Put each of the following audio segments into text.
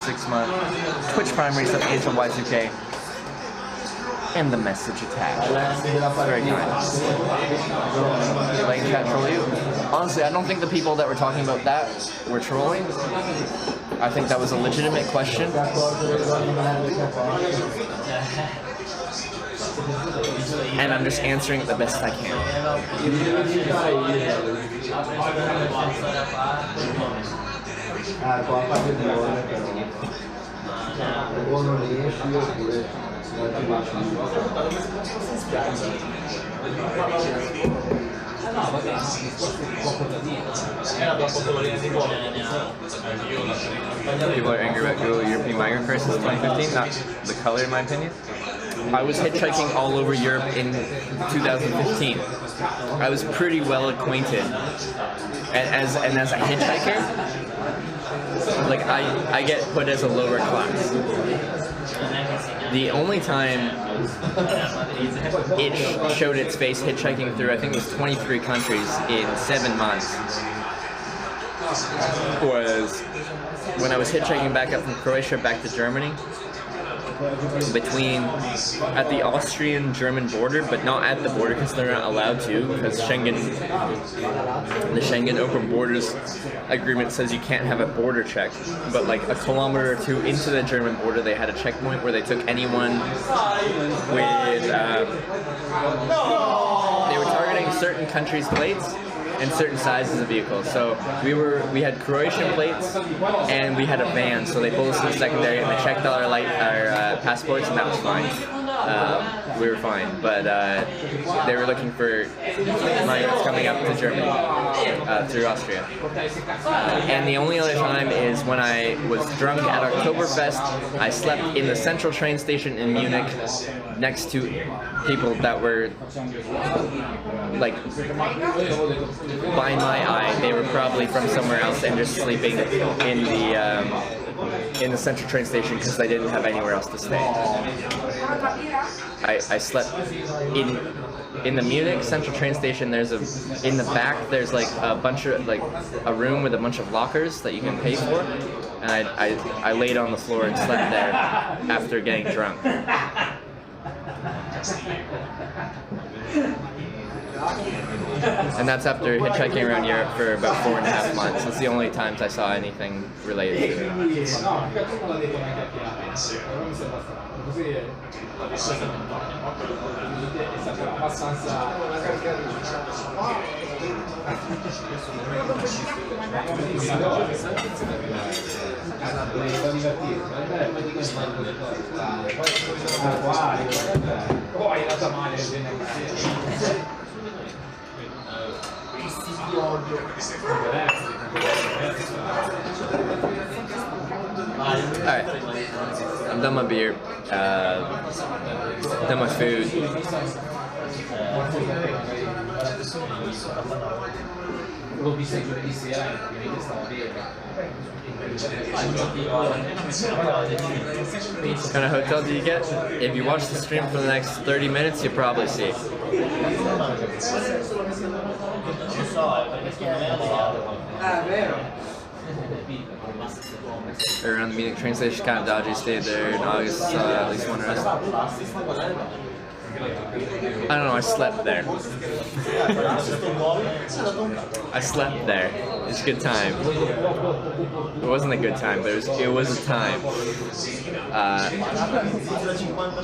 6-month Twitch Prime resub Angel Y2K and the message attached. Very kind. Like chat troll you? Honestly, I don't think the people that were talking about that were trolling. I think that was a legitimate question. And I'm just answering it the best I can. People are angry about Google European migrant crisis 2015, not the color in my opinion. I was hitchhiking all over Europe in 2015. I was pretty well acquainted. And as a hitchhiker, like I get put as a lower class. The only time it showed its face hitchhiking through, I think it was 23 countries in 7 months, was when I was hitchhiking back up from Croatia back to Germany, at the Austrian-German border, but not at the border because they're not allowed to, because the Schengen Open Borders Agreement says you can't have a border check. But like a kilometer or two into the German border, they had a checkpoint where they took anyone with, they were targeting certain countries' plates and certain sizes of vehicles. So we had Croatian plates and we had a van, so they pulled us to the secondary and they checked all our passports, and that was fine. We were fine, but they were looking for migrants coming up to Germany through Austria. And the only other time is when I was drunk at Oktoberfest. I slept in the central train station in Munich next to people that were like, by my eye, they were probably from somewhere else and just sleeping in the central train station because they didn't have anywhere else to stay. I slept in the Munich central train station. In the back there's like a bunch of a room with a bunch of lockers that you can pay for, and I laid on the floor and slept there after getting drunk. And that's after hitchhiking around Europe for about 4.5 months. That's the only times I saw anything related to it. Alright, I'm done my beer, done my food. What kind of hotel do you get? If you watch the stream for the next 30 minutes, you'll probably see. Around the Munich train station, kind of dodgy. Stayed there in August. At least one rest. I don't know. I slept there. I slept there. It's a good time. It wasn't a good time, but it was a time.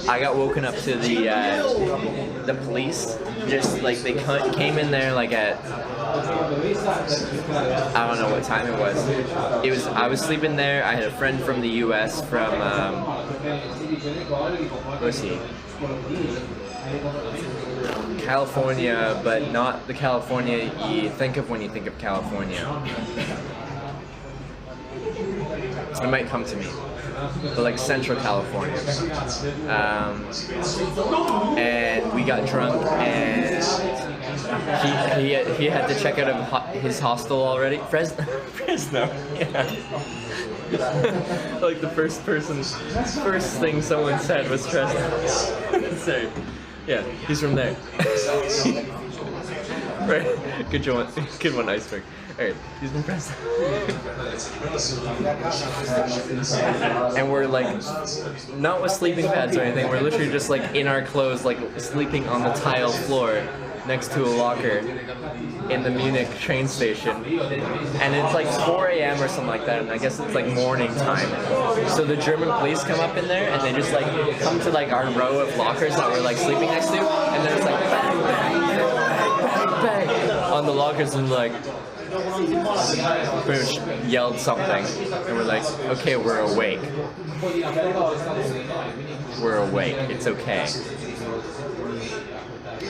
I got woken up to the police. Just like they came in there like at, I don't know what time it was. I was sleeping there. I had a friend from the U.S. from where's he? California, but not the California you think of when you think of California. It might come to me, but like Central California. And we got drunk, and he had to check out of his hostel already. Fresno. Yeah. Like the first thing someone said was Fresno. Sorry. Yeah, he's from there. Right. Good one, iceberg. Alright, he's been pressed. And we're like, not with sleeping pads or anything, we're literally just like in our clothes, like sleeping on the tile floor next to a locker in the Munich train station. And it's like 4 a.m. or something like that, and I guess it's like morning time. So the German police come up in there and they just like come to like our row of lockers that we're like sleeping next to, and they're just like bang, bang, bang, bang, bang on the lockers, and like pretty much yelled something, and we're like, okay, we're awake. We're awake. It's okay.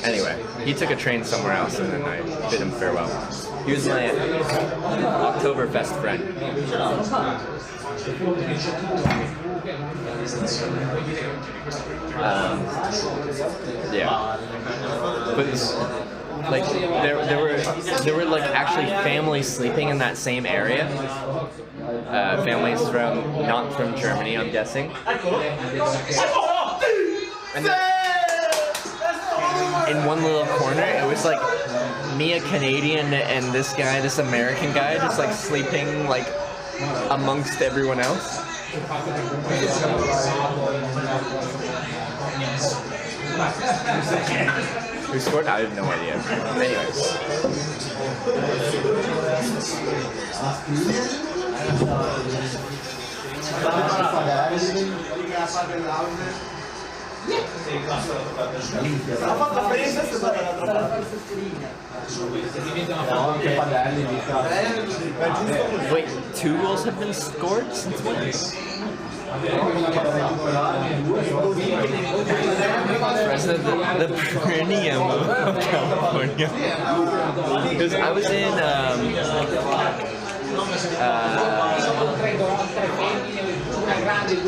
Anyway, he took a train somewhere else, and then I bid him farewell. He was my Oktoberfest friend. Yeah, but like there were like actually families sleeping in that same area. Families not from Germany, I'm guessing. And in one little corner, it was like me, a Canadian, and this American guy, just like sleeping like amongst everyone else. Who scored? I have no idea. Anyways. Wait, 2 goals have been scored since when? President the perineum of California. Because I was in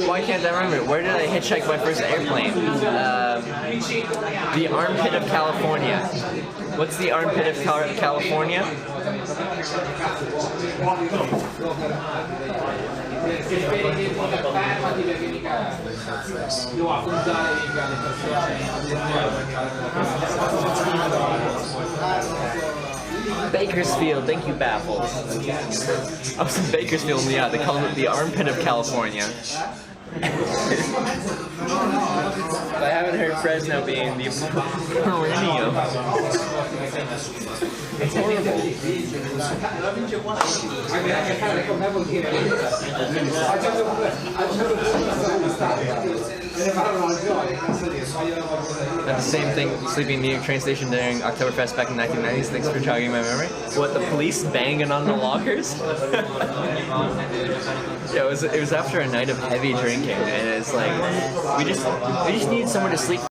why can't I remember? Where did I hitchhike my first airplane? The armpit of California. What's the armpit of California? Bakersfield, thank you, Baffles. I was in Bakersfield, and yeah, they call it the armpit of California. I haven't heard Fresno being the perineum. It's horrible. At the same thing, sleeping in the New York train station during Oktoberfest back in the 1990s. Thanks for jogging my memory. What, the police banging on the lockers? Yeah, it was after a night of heavy drinking, and it's like we just needed somewhere to sleep.